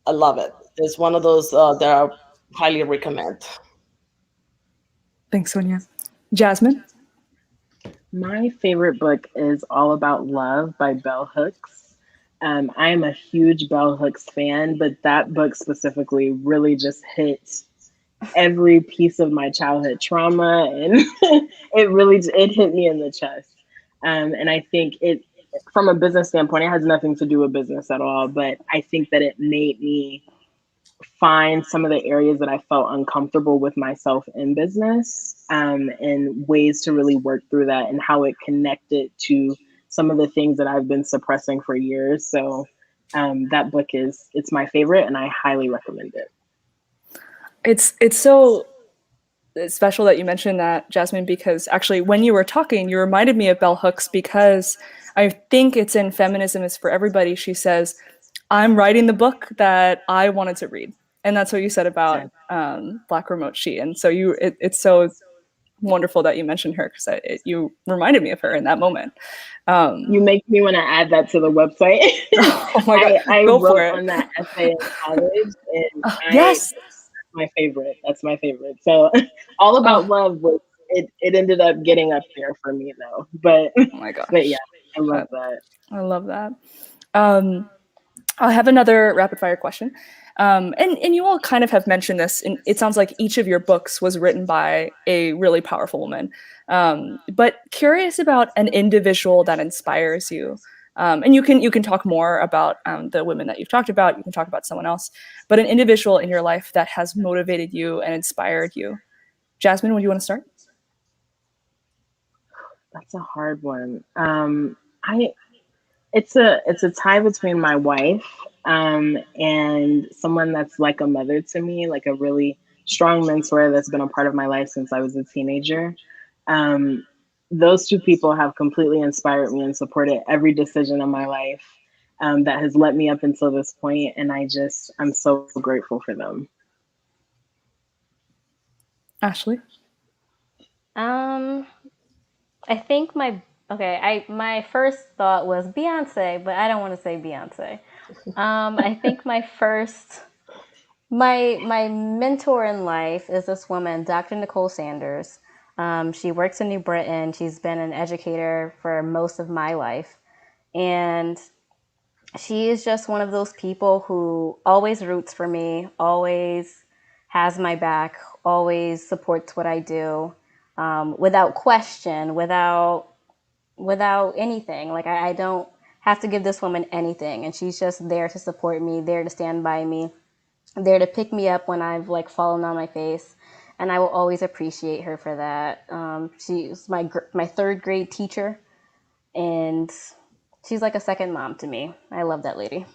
I love it. It's one of those that I highly recommend. Thanks, Sonia. Jasmine? My favorite book is All About Love by Bell Hooks. I am a huge Bell Hooks fan, but that book specifically really just hit every piece of my childhood trauma, and it hit me in the chest. And I think it, from a business standpoint, it has nothing to do with business at all, but I think that it made me find some of the areas that I felt uncomfortable with myself in business, and ways to really work through that, and how it connected to some of the things that I've been suppressing for years. So that book it's my favorite, and I highly recommend it. It's so special that you mentioned that, Jasmine, because actually when you were talking, you reminded me of Bell Hooks, because I think it's in Feminism is for Everybody. She says, I'm writing the book that I wanted to read. And that's what you said about Black Remote She. And so it's so wonderful that you mentioned her, because you reminded me of her in that moment. You make me want to add that to the website. Oh my God, I go wrote for it. on that essay in college, and yes, that's my favorite. That's my favorite. So All About Love was it ended up getting up there for me though. But oh my gosh, but yeah, I love that. I love that. I have another rapid fire question. And you all kind of have mentioned this, and it sounds like each of your books was written by a really powerful woman. But curious about an individual that inspires you. And you can talk more about the women that you've talked about. You can talk about someone else, but an individual in your life that has motivated you and inspired you. Jasmine, would you want to start? That's a hard one. It's a tie between my wife, and someone that's like a mother to me, like a really strong mentor that's been a part of my life since I was a teenager. Those two people have completely inspired me and supported every decision in my life, that has led me up until this point, and I'm so grateful for them. Ashley? I think my first thought was Beyonce, but I don't want to say Beyonce. I think my mentor in life is this woman, Dr. Nicole Sanders. She works in New Britain. She's been an educator for most of my life. And she is just one of those people who always roots for me, always has my back, always supports what I do, without question, without anything. Like I don't have to give this woman anything, and she's just there to support me, there to stand by me, there to pick me up when I've like fallen on my face, and I will always appreciate her for that. She's my third grade teacher, and she's like a second mom to me. I love that lady.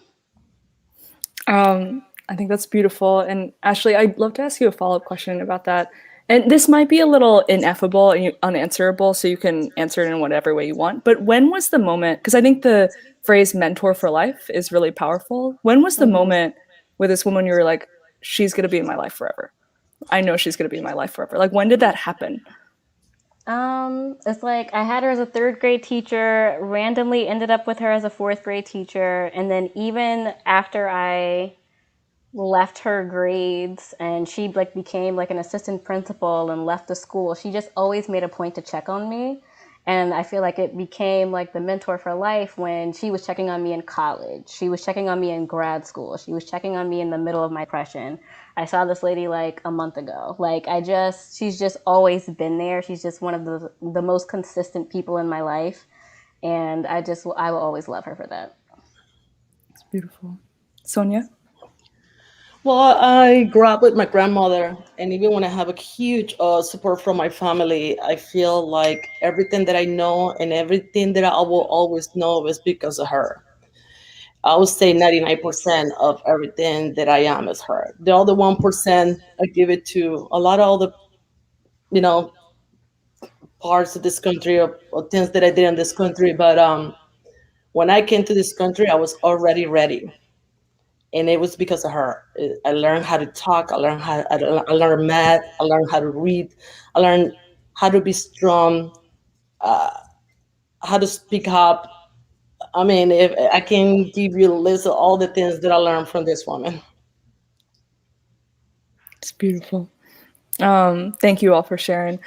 I think that's beautiful. And Ashley, I'd love to ask you a follow-up question about that. And this might be a little ineffable and unanswerable, so you can answer it in whatever way you want. But when was the moment, because I think the phrase mentor for life is really powerful. When was the moment with this woman you were like, she's going to be in my life forever? I know she's going to be in my life forever. Like, when did that happen? It's like I had her as a third grade teacher, randomly ended up with her as a fourth grade teacher. And then even after I left her grades and she like became like an assistant principal and left the school, she just always made a point to check on me. And I feel like it became like the mentor for life when she was checking on me in college. She was checking on me in grad school. She was checking on me in the middle of my depression. I saw this lady like a month ago. Like she's just always been there. She's just one of the most consistent people in my life. And I will always love her for that. It's beautiful. Sonia? Well, I grew up with my grandmother, and even when I have a huge support from my family, I feel like everything that I know and everything that I will always know is because of her. I would say 99% of everything that I am is her. The other 1%, I give it to a lot of other, you know, parts of this country or things that I did in this country. But when I came to this country, I was already ready. And it was because of her. I learned how to talk. I learned math. I learned how to read. I learned how to be strong, how to speak up. I mean, if I can give you a list of all the things that I learned from this woman. It's beautiful. Thank you all for sharing.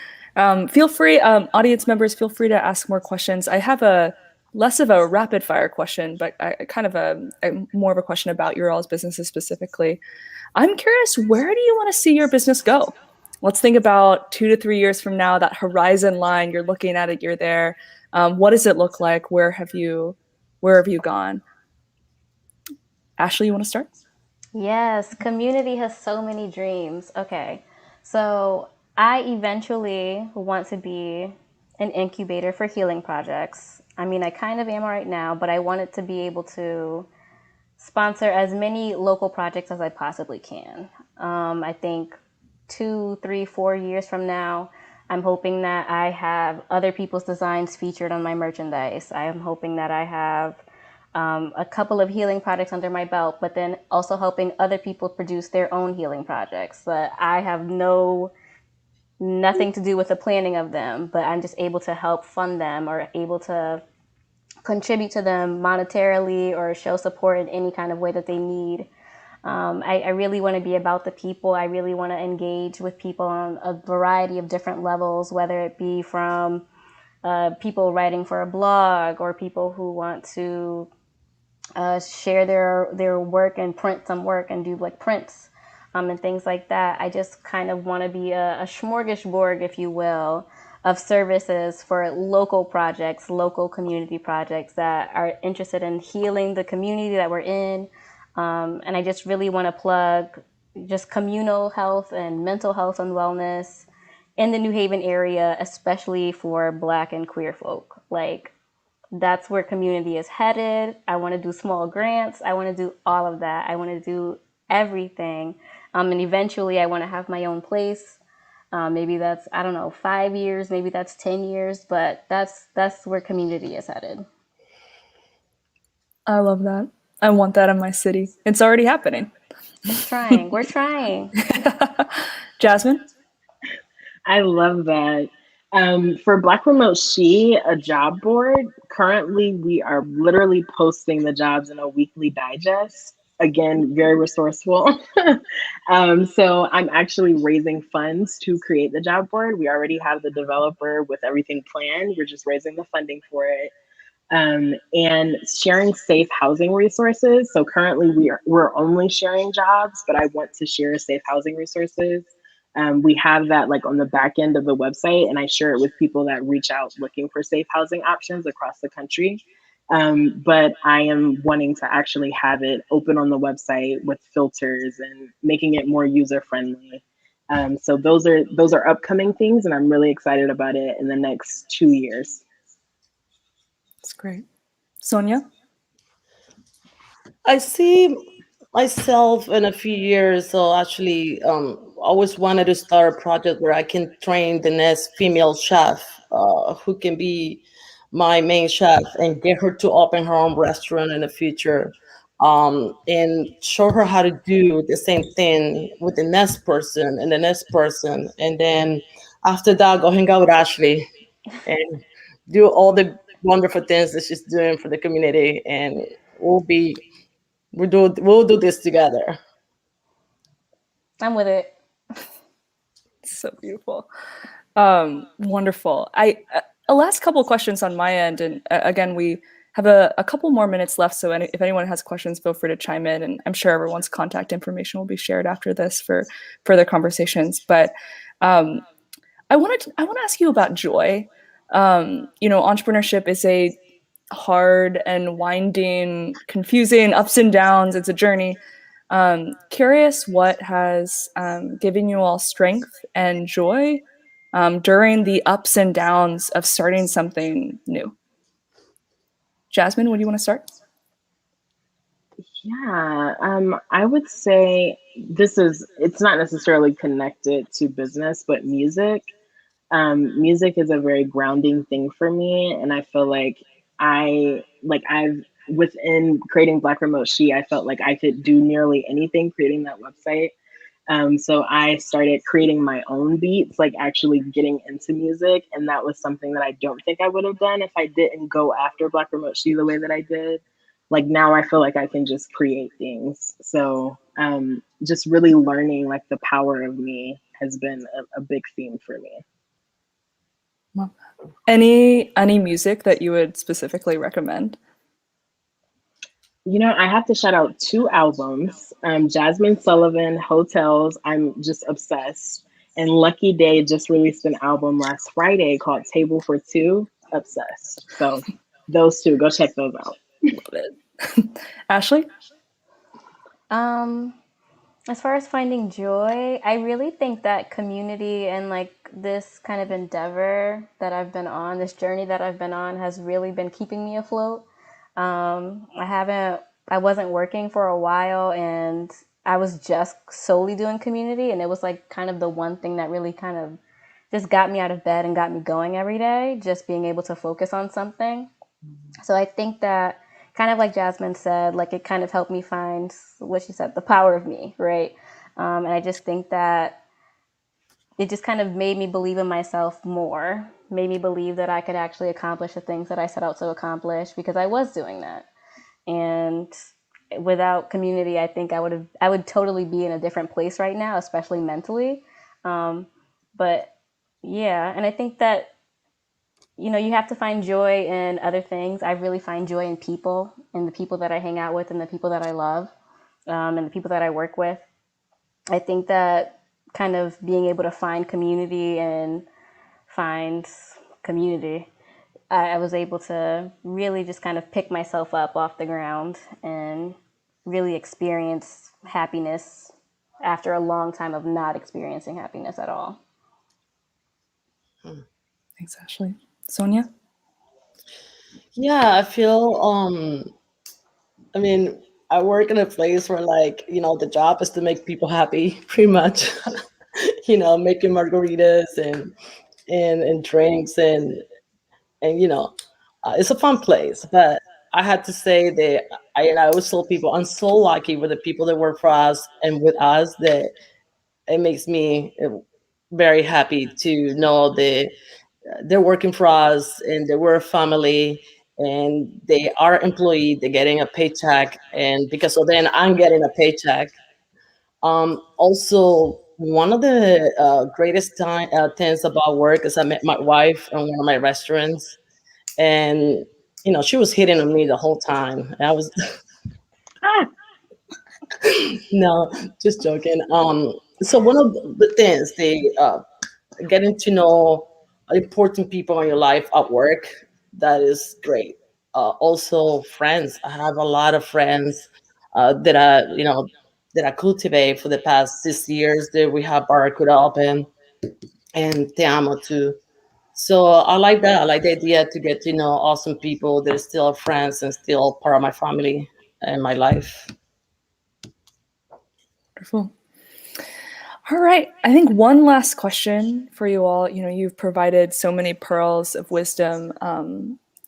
Feel free, audience members, feel free to ask more questions. I have a less of a rapid fire question, but kind of a more of a question about your all's businesses specifically. I'm curious, where do you want to see your business go? Let's think about 2 to 3 years from now, that horizon line, you're looking at it, you're there. What does it look like? Where have you gone? Ashley, you want to start? Yes, community has so many dreams. Okay, so I eventually want to be an incubator for healing projects. I mean, I kind of am right now, but I want it to be able to sponsor as many local projects as I possibly can. I think 2, 3, 4 years from now, I'm hoping that I have other people's designs featured on my merchandise. I am hoping that I have a couple of healing projects under my belt, but then also helping other people produce their own healing projects. But I have nothing to do with the planning of them, but I'm just able to help fund them or able to contribute to them monetarily or show support in any kind of way that they need. I really want to be about the people. I really want to engage with people on a variety of different levels, whether it be from people writing for a blog or people who want to share their work and print some work and do like prints and things like that. I just kind of want to be a smorgasbord, if you will, of services for local projects, local community projects that are interested in healing the community that we're in. And I just really want to plug just communal health and mental health and wellness in the New Haven area, especially for Black and queer folk. Like, that's where community is headed. I want to do small grants. I want to do all of that. I want to do everything. And eventually I want to have my own place. Maybe that's, I don't know, 5 years, maybe that's 10 years, but that's where community is headed. I love that. I want that in my city. It's already happening. It's trying. We're trying. Jasmine? I love that. For Black Remote She, a job board, currently we are literally posting the jobs in a weekly digest. Again, very resourceful. So I'm actually raising funds to create the job board. We already have the developer with everything planned. We're just raising the funding for it. and sharing safe housing resources. So currently we're only sharing jobs, but I want to share safe housing resources. We have that like on the back end of the website, and I share it with people that reach out looking for safe housing options across the country. But I am wanting to actually have it open on the website with filters and making it more user friendly. So those are upcoming things, and I'm really excited about it in the next 2 years. That's great. Sonia? I see myself in a few years. So actually, always wanted to start a project where I can train the next female chef, who can be my main chef, and get her to open her own restaurant in the future, and show her how to do the same thing with the next person and the next person, and then after that, go hang out with Ashley and do all the wonderful things that she's doing for the community, and we'll be we'll do this together. I'm with it. So beautiful. Wonderful. A last couple of questions on my end, and again, we have a couple more minutes left, so if anyone has questions, feel free to chime in, and I'm sure everyone's contact information will be shared after this for further conversations. But I want to ask you about joy. Entrepreneurship is a hard and winding, confusing, ups and downs. It's a journey. Curious what has given you all strength and joy during the ups and downs of starting something new. Jasmine, what do you want to start? Yeah, I would say it's not necessarily connected to business, but music. Music is a very grounding thing for me, and I feel like I've within creating Black Remote She, I felt like I could do nearly anything creating that website. So I started creating my own beats, like actually getting into music, and that was something that I don't think I would have done if I didn't go after Black Remote She the way that I did. Like now I feel like I can just create things. So just really learning like the power of me has been a big theme for me. Well, any music that you would specifically recommend? I have to shout out 2 albums. Jasmine Sullivan, Hotels, I'm just obsessed. And Lucky Day just released an album last Friday called Table for Two, obsessed. So those 2, go check those out. Love it. Ashley? As far as finding joy, I really think that community and like this kind of endeavor that I've been on, this journey that I've been on, has really been keeping me afloat. I wasn't working for a while, and I was just solely doing community, and it was like kind of the one thing that really kind of just got me out of bed and got me going every day, just being able to focus on something. So I think that, kind of like Jasmine said, like it kind of helped me find what she said, the power of me, right? And I just think that it just kind of made me believe in myself more, made me believe that I could actually accomplish the things that I set out to accomplish, because I was doing that. And without community, I think I would totally be in a different place right now, especially mentally. But yeah, and I think that you have to find joy in other things. I really find joy in people, in the people that I hang out with, and the people that I love, and the people that I work with. I think that kind of being able to find community and find community, I was able to really just kind of pick myself up off the ground and really experience happiness after a long time of not experiencing happiness at all. Thanks, Ashley. Sonia? Yeah, I feel I mean, I work in a place where like, the job is to make people happy pretty much. Making margaritas and drinks and it's a fun place. But I had to say that I always tell people I'm so lucky with the people that work for us and with us, that it makes me very happy to know that they're working for us and that we're a family and they are employed, they're getting a paycheck, and because of then I'm getting a paycheck. Also, one of the greatest things about work is I met my wife in one of my restaurants, and she was hitting on me the whole time. I was Ah, no, just joking. So one of the things getting to know important people in your life at work, that is great. Also friends. I have a lot of friends that I cultivate for the past 6 years. That we have Barracuda Open and Te Amo too. So I like that. I like the idea to get to know awesome people that are still friends and still part of my family and my life. Wonderful. All right. I think one last question for you all. You've provided so many pearls of wisdom,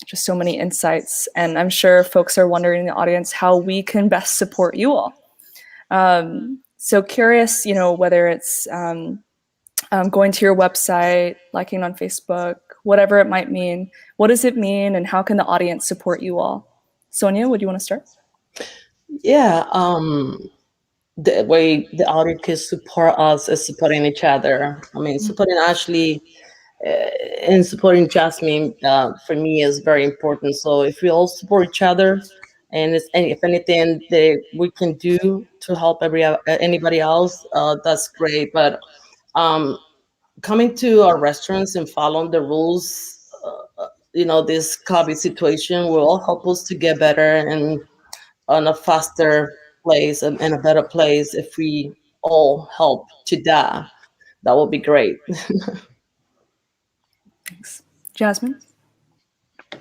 just so many insights, and I'm sure folks are wondering in the audience how we can best support you all. So curious, whether it's going to your website, liking on Facebook, whatever it might mean. What does it mean, and how can the audience support you all? Sonia, would you want to start? Yeah, the way the audience can support us is supporting each other. I mean, supporting Ashley and supporting Jasmine for me is very important. So if we all support each other, and if anything that we can do to help anybody else, that's great. But um, coming to our restaurants and following the rules, this COVID situation will all help us to get better and on a faster place and a better place if we all help to that. That would be great. Thanks. Jasmine?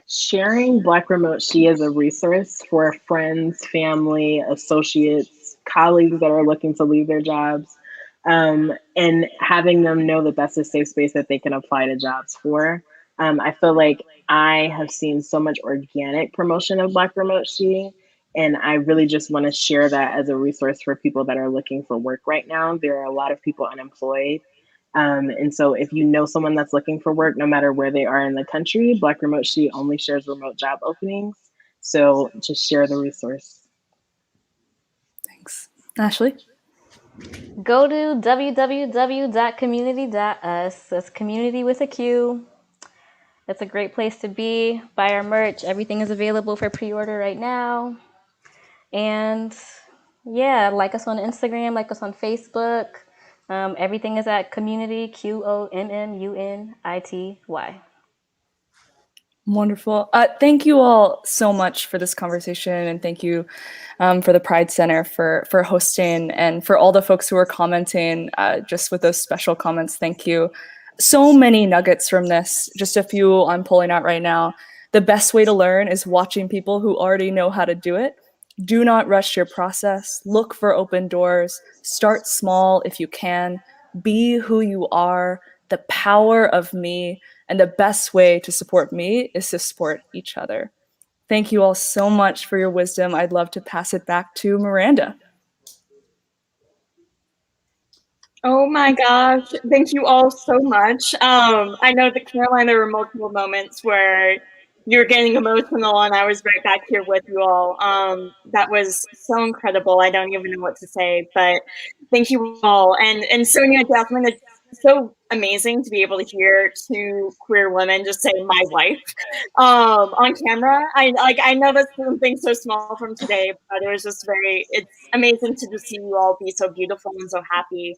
sharing Black Remote She as a resource for friends, family, associates, colleagues that are looking to leave their jobs, and having them know that that's a safe space that they can apply to jobs for. I feel like I have seen so much organic promotion of Black Remote She, and I really just want to share that as a resource for people that are looking for work right now. There are a lot of people unemployed. And so if you know someone that's looking for work, no matter where they are in the country, Black Remote She only shares remote job openings. So just share the resource. Thanks. Ashley? Go to www.community.us. That's community with a Q. That's a great place to be. Buy our merch. Everything is available for pre-order right now. And yeah, like us on Instagram, like us on Facebook. Everything is at community, QOMMUNITY. Wonderful. Thank you all so much for this conversation, and thank you for the Pride Center for hosting, and for all the folks who are commenting just with those special comments. Thank you. So many nuggets from this. Just a few I'm pulling out right now. The best way to learn is watching people who already know how to do it. Do not rush your process. Look for open doors. Start small if you can. Be who you are. The power of me. And the best way to support me is to support each other. Thank you all so much for your wisdom. I'd love to pass it back to Miranda. Oh my gosh, thank you all so much. I know that Caroline, there were multiple moments where you were getting emotional and I was right back here with you all. That was so incredible. I don't even know what to say, but thank you all. And Sonia, Jasmine, it's so amazing to be able to hear two queer women just say "my wife" on camera. I know that's something so small from today, but it was just it's amazing to just see you all be so beautiful and so happy.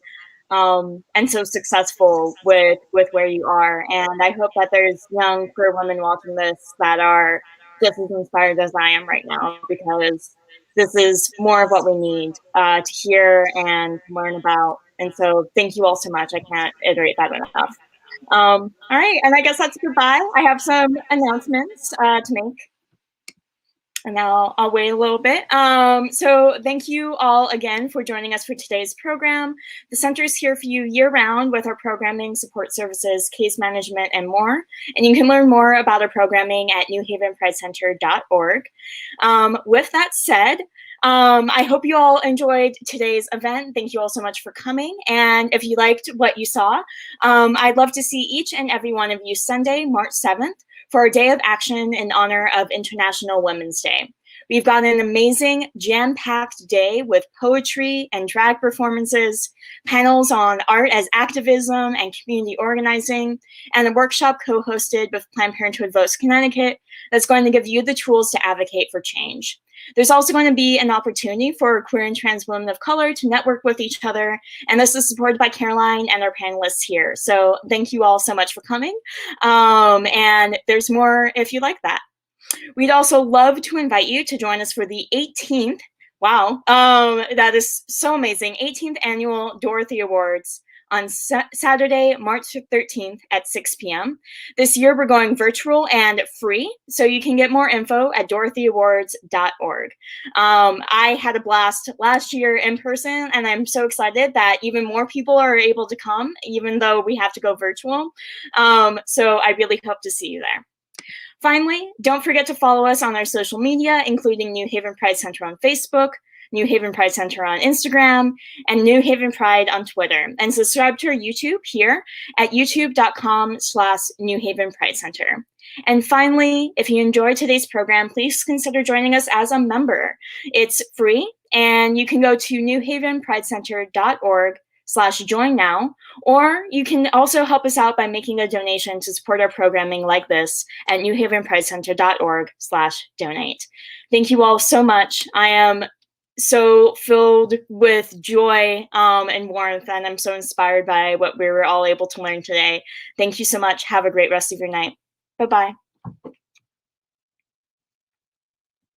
And so successful with where you are. And I hope that there's young queer women watching this that are just as inspired as I am right now, because this is more of what we need to hear and learn about. And so thank you all so much. I can't iterate that enough. All right, and I guess that's goodbye. I have some announcements to make. And now I'll wait a little bit. So thank you all again for joining us for today's program. The center is here for you year-round with our programming, support services, case management, and more. And you can learn more about our programming at newhavenpridecenter.org. With that said, I hope you all enjoyed today's event. Thank you all so much for coming. And if you liked what you saw, I'd love to see each and every one of you Sunday, March 7th, for a day of action in honor of International Women's Day. We've got an amazing jam-packed day with poetry and drag performances, panels on art as activism and community organizing, and a workshop co-hosted with Planned Parenthood Votes Connecticut that's going to give you the tools to advocate for change. There's also going to be an opportunity for queer and trans women of color to network with each other, and this is supported by Caroline and our panelists here. So thank you all so much for coming, and there's more if you like that. We'd also love to invite you to join us for the 18th, wow, that is so amazing, 18th Annual Dorothy Awards on Saturday, March 13th at 6 p.m. This year we're going virtual and free, so you can get more info at dorothyAwards.org. I had a blast last year in person, and I'm so excited that even more people are able to come, even though we have to go virtual. So I really hope to see you there. Finally, don't forget to follow us on our social media, including New Haven Pride Center on Facebook, New Haven Pride Center on Instagram, and New Haven Pride on Twitter. And subscribe to our YouTube here at youtube.com/New Haven Pride Center. And finally, if you enjoyed today's program, please consider joining us as a member. It's free, and you can go to newhavenpridecenter.org/join now, or you can also help us out by making a donation to support our programming like this at newhavenpridecenter.org/donate. Thank you all so much. I am so filled with joy and warmth, and I'm so inspired by what we were all able to learn today. Thank you so much. Have a great rest of your night. Bye-bye.